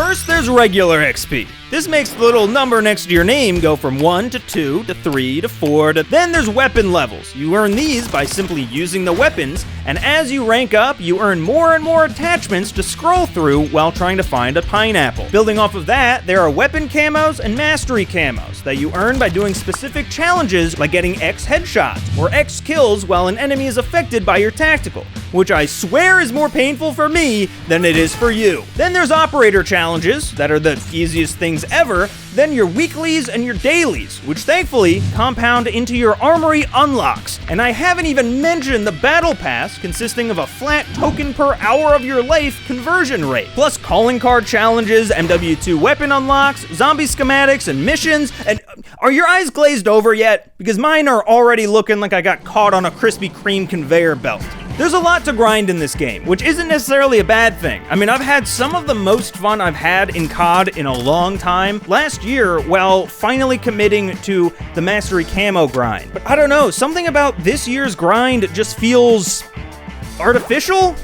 First, there's regular XP. This makes the little number next to your name go from 1 to 2 to 3 to 4 to... Then there's weapon levels. You earn these by simply using the weapons, and as you rank up, you earn more and more attachments to scroll through while trying to find a pineapple. Building off of that, there are weapon camos and mastery camos that you earn by doing specific challenges like getting X headshots or X kills while an enemy is affected by your tactical, which I swear is more painful for me than it is for you. Then there's operator challenges that are the easiest things ever, then your weeklies and your dailies, which thankfully compound into your Armory Unlocks. And I haven't even mentioned the battle pass, consisting of a flat token per hour of your life conversion rate, plus calling card challenges, MWII weapon unlocks, zombie schematics, and missions. And are your eyes glazed over yet? Because mine are already looking like I got caught on a Krispy Kreme conveyor belt. There's a lot to grind in this game, which isn't necessarily a bad thing. I mean, I've had some of the most fun I've had in COD in a long time last year while finally committing to the Mastery Camo grind. But I don't know, something about this year's grind just feels artificial?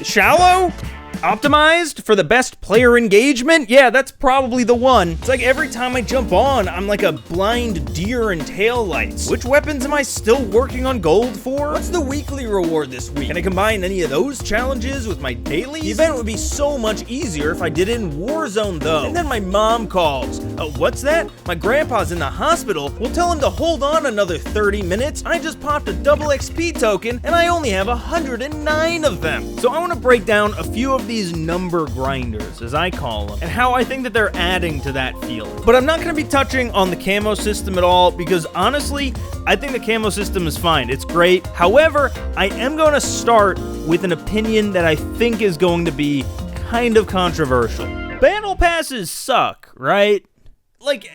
Shallow? Optimized for the best player engagement? Yeah, that's probably the one. It's like every time I jump on, I'm like a blind deer in taillights. Which weapons am I still working on gold for? What's the weekly reward this week? Can I combine any of those challenges with my dailies? The event would be so much easier if I did it in Warzone though. And then my mom calls. Oh, what's that? My grandpa's in the hospital. We'll tell him to hold on another 30 minutes. I just popped a double XP token and I only have 109 of them. So I want to break down a few of these number grinders, as I call them, and how I think that they're adding to that feeling. But I'm not going to be touching on the camo system at all, because honestly, I think the camo system is fine. It's great. However, I am going to start with an opinion that I think is going to be kind of controversial. Battle passes suck, right? Like,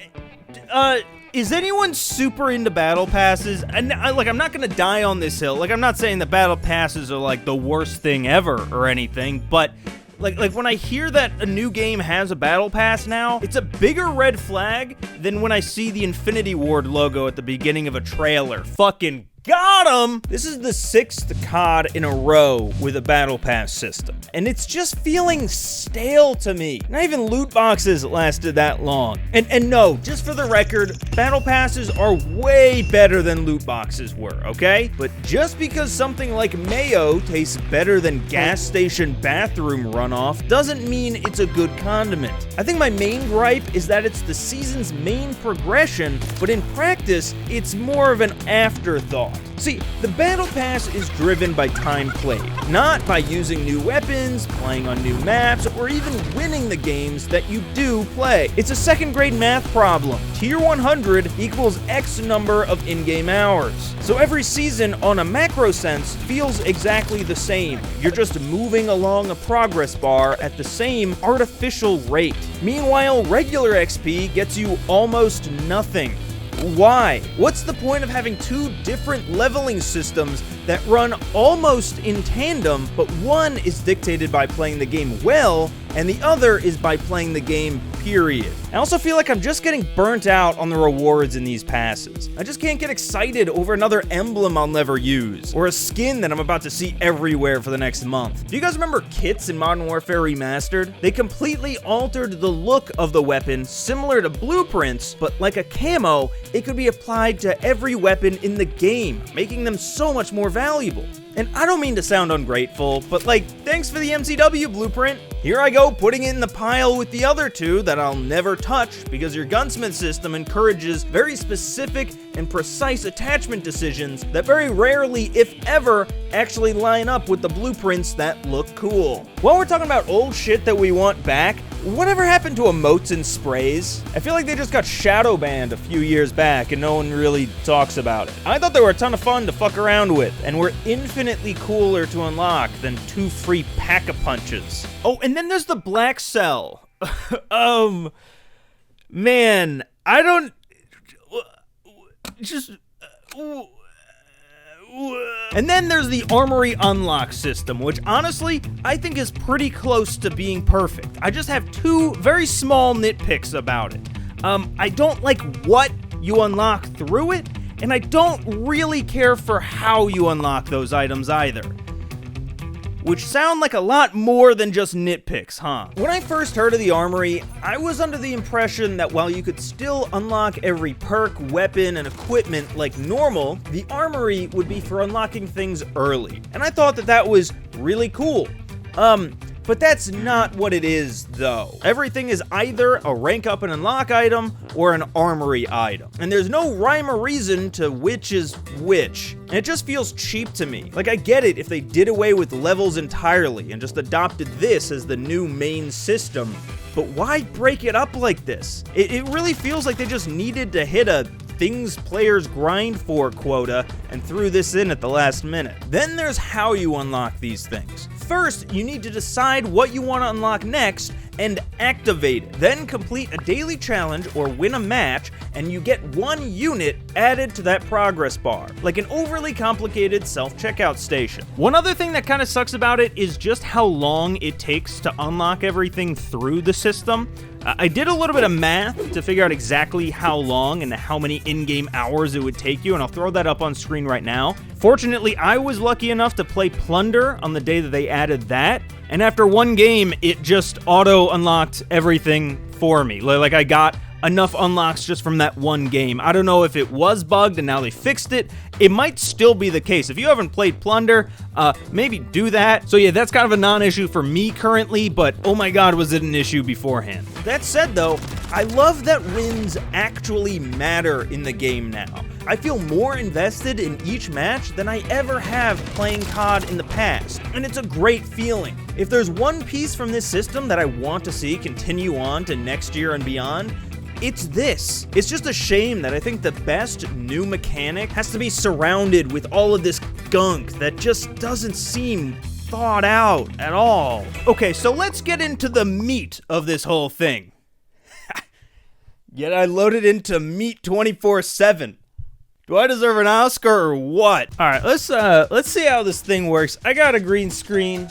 is anyone super into battle passes? And I'm not gonna die on this hill. Like, I'm not saying that battle passes are like the worst thing ever or anything, but like when I hear that a new game has a battle pass now, it's a bigger red flag than when I see the Infinity Ward logo at the beginning of a trailer. Fucking got him! This is the 6th COD in a row with a battle pass system, and it's just feeling stale to me. Not even loot boxes lasted that long. And no, just for the record, battle passes are way better than loot boxes were, okay? But just because something like mayo tastes better than gas station bathroom runoff doesn't mean it's a good condiment. I think my main gripe is that it's the season's main progression, but in practice, it's more of an afterthought. See, the Battle Pass is driven by time played, not by using new weapons, playing on new maps, or even winning the games that you do play. It's a second-grade math problem. Tier 100 equals X number of in-game hours. So every season, on a macro sense, feels exactly the same. You're just moving along a progress bar at the same artificial rate. Meanwhile, regular XP gets you almost nothing. Why? What's the point of having two different leveling systems that run almost in tandem, but one is dictated by playing the game well, and the other is by playing the game, period? I also feel like I'm just getting burnt out on the rewards in these passes. I just can't get excited over another emblem I'll never use, or a skin that I'm about to see everywhere for the next month. Do you guys remember kits in Modern Warfare Remastered? They completely altered the look of the weapon, similar to blueprints, but like a camo, it could be applied to every weapon in the game, making them so much more valuable. And I don't mean to sound ungrateful, but like, thanks for the MCW blueprint. Here I go, putting it in the pile with the other two that I'll never touch, because your gunsmith system encourages very specific and precise attachment decisions that very rarely, if ever, actually line up with the blueprints that look cool. While we're talking about old shit that we want back, whatever happened to emotes and sprays? I feel like they just got shadow banned a few years back and no one really talks about it. I thought they were a ton of fun to fuck around with, and were infinitely cooler to unlock than 2 free pack-a-punches. Oh, and then there's the black cell. Man, I don't... Just... And then there's the Armory Unlocks system, which honestly, I think is pretty close to being perfect. I just have 2 very small nitpicks about it. I don't like what you unlock through it, and I don't really care for how you unlock those items either. which sound like a lot more than just nitpicks, huh? When I first heard of the Armory, I was under the impression that while you could still unlock every perk, weapon, and equipment like normal, the Armory would be for unlocking things early. And I thought that that was really cool. But that's not what it is, though. Everything is either a rank up and unlock item or an armory item. And there's no rhyme or reason to which is which. And it just feels cheap to me. Like, I get it if they did away with levels entirely and just adopted this as the new main system, but why break it up like this? It really feels like they just needed to hit a things players grind for quota and threw this in at the last minute. Then there's how you unlock these things. First, you need to decide what you want to unlock next and activate it. Then complete a daily challenge or win a match, and you get one unit added to that progress bar, like an overly complicated self-checkout station. One other thing that kind of sucks about it is just how long it takes to unlock everything through the system. I did a little bit of math to figure out exactly how long and how many in-game hours it would take you, and I'll throw that up on screen right now. Fortunately, I was lucky enough to play Plunder on the day that they added that, and after one game, it just auto-unlocked everything for me. Like, I got enough unlocks just from that one game. I don't know if it was bugged and now they fixed it. It might still be the case. If you haven't played Plunder, maybe do that. So yeah, that's kind of a non-issue for me currently, but oh my god, was it an issue beforehand. That said though, I love that wins actually matter in the game now. I feel more invested in each match than I ever have playing COD in the past, and it's a great feeling. If there's one piece from this system that I want to see continue on to next year and beyond, it's this. It's just a shame that I think the best new mechanic has to be surrounded with all of this gunk that just doesn't seem thought out at all. Okay, so let's get into the meat of this whole thing. Yet I loaded into meat 24/7. Do I deserve an Oscar or what? All right, let's see how this thing works. I got a green screen.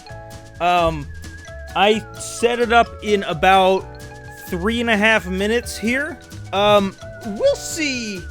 I set it up in about 3.5 minutes here. We'll see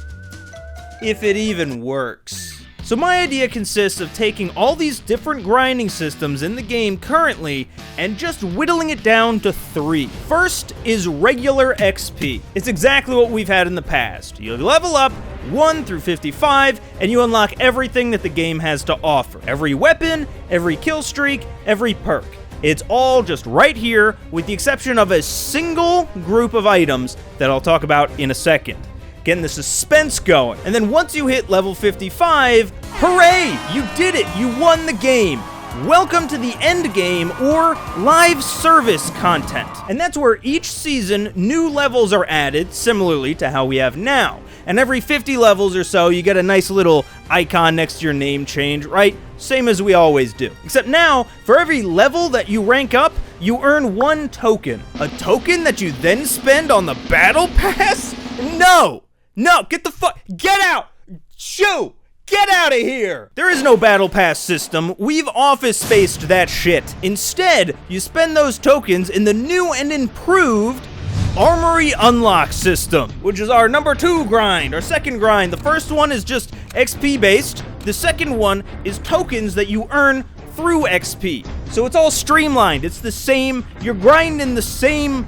if it even works. So my idea consists of taking all these different grinding systems in the game currently and just whittling it down to 3. First is regular XP. It's exactly what we've had in the past. You level up 1 through 55, and you unlock everything that the game has to offer. Every weapon, every kill streak, every perk. It's all just right here, with the exception of a single group of items that I'll talk about in a second. Getting the suspense going. And then once you hit level 55, hooray! You did it! You won the game! Welcome to the end game, or live service content. And that's where each season, new levels are added, similarly to how we have now. And every 50 levels or so, you get a nice little icon next to your name change, right? Same as we always do. Except now, for every level that you rank up, you earn 1 token. A token that you then spend on the battle pass? No! No, get out! Shoo! Get out of here! There is no battle pass system. We've office spaced that shit. Instead, you spend those tokens in the new and improved Armory Unlocks system, which is our number 2 grind, our second grind. The first one is just XP based. The second one is tokens that you earn through XP. So it's all streamlined. It's the same. You're grinding the same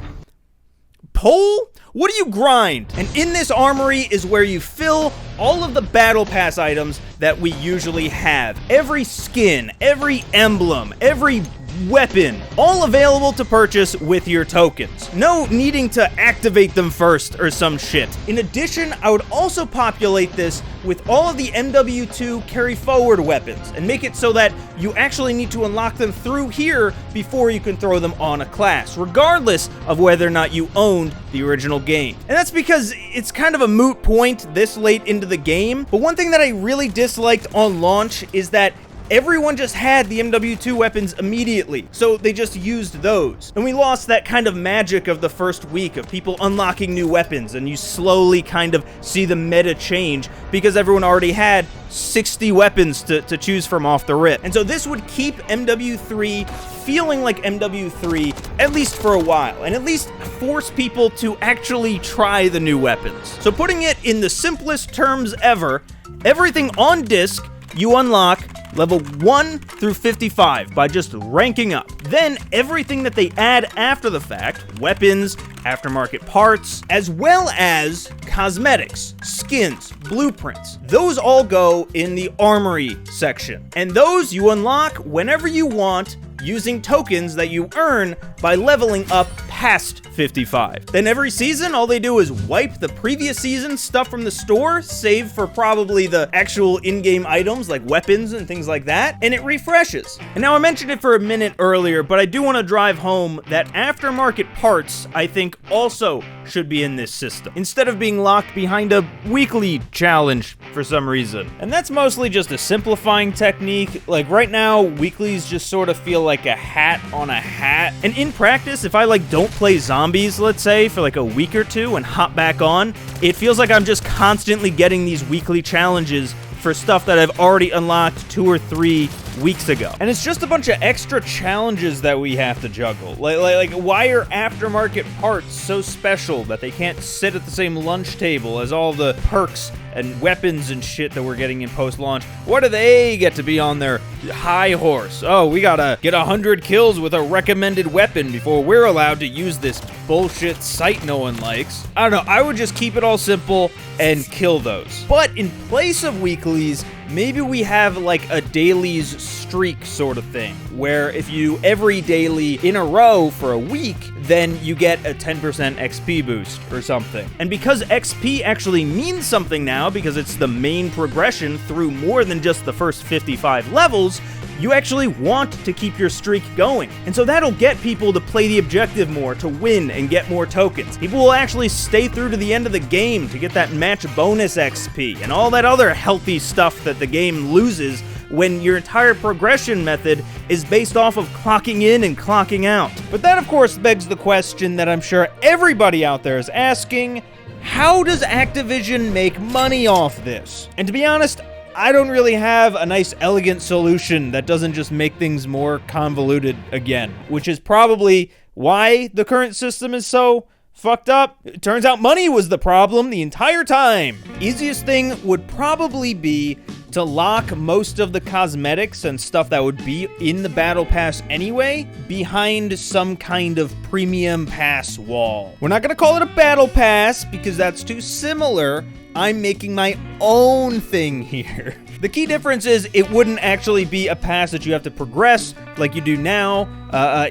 pole? What do you grind? And in this armory is where you fill all of the battle pass items that we usually have. Every skin, every emblem, every weapon, all available to purchase with your tokens. No needing to activate them first or some shit. In addition, I would also populate this with all of the MWII carry forward weapons and make it so that you actually need to unlock them through here before you can throw them on a class, regardless of whether or not you owned the original game. And that's because it's kind of a moot point this late into the game, but one thing that I really disliked on launch is that everyone just had the MWII weapons immediately, so they just used those. And we lost that kind of magic of the first week of people unlocking new weapons, and you slowly kind of see the meta change because everyone already had 60 weapons to choose from off the rip. And so this would keep MWII feeling like MWII, at least for a while, and at least force people to actually try the new weapons. So putting it in the simplest terms ever, everything on disc you unlock level 1 through 55 by just ranking up. Then everything that they add after the fact, weapons, aftermarket parts, as well as cosmetics, skins, blueprints, those all go in the Armory section. And those you unlock whenever you want using tokens that you earn by leveling up past 55. Then every season, all they do is wipe the previous season's stuff from the store, save for probably the actual in-game items like weapons and things like that, and it refreshes. And now I mentioned it for a minute earlier, but I do want to drive home that aftermarket parts, I think, also should be in this system, instead of being locked behind a weekly challenge for some reason. And that's mostly just a simplifying technique. Like right now, weeklies just sort of feel like a hat on a hat. And in practice, if I like don't play zombies, let's say, for like a week or two and hop back on, it feels like I'm just constantly getting these weekly challenges for stuff that I've already unlocked 2 or 3 weeks ago. And it's just a bunch of extra challenges that we have to juggle. Like why are aftermarket parts so special that they can't sit at the same lunch table as all the perks and weapons and shit that we're getting in post-launch? What do they get to be on their high horse? Oh, we gotta get 100 kills with a recommended weapon before we're allowed to use this bullshit site no one likes. I don't know, I would just keep it all simple and kill those. But in place of weeklies, maybe we have like a dailies streak sort of thing, where if you every daily in a row for a week, then you get a 10% XP boost or something. And because XP actually means something now, because it's the main progression through more than just the first 55 levels, you actually want to keep your streak going. And so that'll get people to play the objective more, to win and get more tokens. People will actually stay through to the end of the game to get that match bonus XP and all that other healthy stuff that the game loses when your entire progression method is based off of clocking in and clocking out. But that, of course, begs the question that I'm sure everybody out there is asking: how does Activision make money off this? And to be honest, I don't really have a nice, elegant solution that doesn't just make things more convoluted again, which is probably why the current system is so fucked up. It turns out money was the problem the entire time. Easiest thing would probably be to lock most of the cosmetics and stuff that would be in the battle pass anyway behind some kind of premium pass wall. We're not gonna call it a battle pass because that's too similar. I'm making my own thing here. The key difference is it wouldn't actually be a pass that you have to progress like you do now,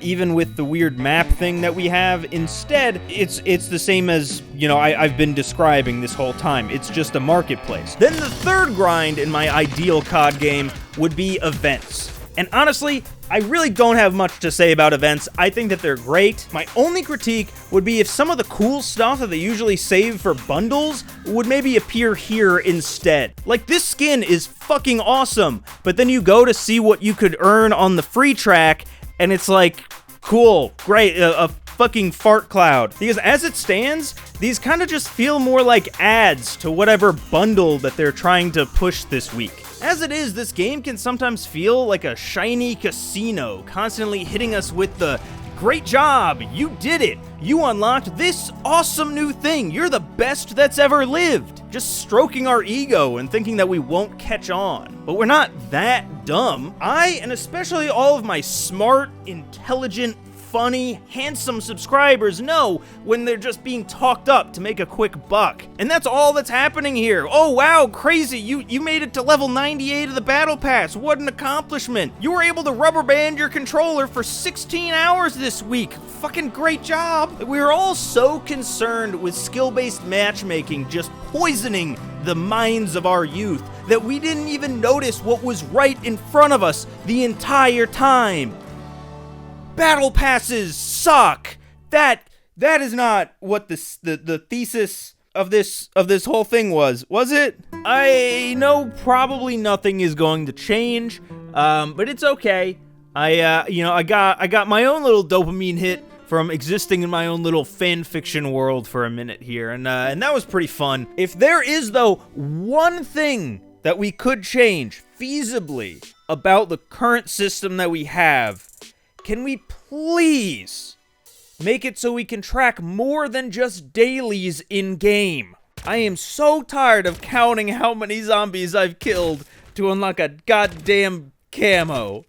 even with the weird map thing that we have. Instead, it's the same as, I've been describing this whole time. It's just a marketplace. Then the third grind in my ideal COD game would be events. And honestly, I really don't have much to say about events. I think that they're great. My only critique would be if some of the cool stuff that they usually save for bundles would maybe appear here instead. Like, this skin is fucking awesome, but then you go to see what you could earn on the free track, and it's like, cool, great, a fucking fart cloud. Because as it stands, these kind of just feel more like ads to whatever bundle that they're trying to push this week. As it is, this game can sometimes feel like a shiny casino, constantly hitting us with the, great job, you did it, you unlocked this awesome new thing, you're the best that's ever lived. Just stroking our ego and thinking that we won't catch on. But we're not that dumb. I, and especially all of my smart, intelligent, funny, handsome subscribers know when they're just being talked up to make a quick buck. And that's all that's happening here. Oh wow, crazy, you made it to level 98 of the battle pass. What an accomplishment. You were able to rubber band your controller for 16 hours this week. Fucking great job. We were all so concerned with skill-based matchmaking just poisoning the minds of our youth that we didn't even notice what was right in front of us the entire time. Battle passes suck. That is not what the thesis of this whole thing was it? I know probably nothing is going to change, but it's okay. I got my own little dopamine hit from existing in my own little fan fiction world for a minute here, and that was pretty fun. If there is, though, one thing that we could change feasibly about the current system that we have, can we please make it so we can track more than just dailies in-game? I am so tired of counting how many zombies I've killed to unlock a goddamn camo.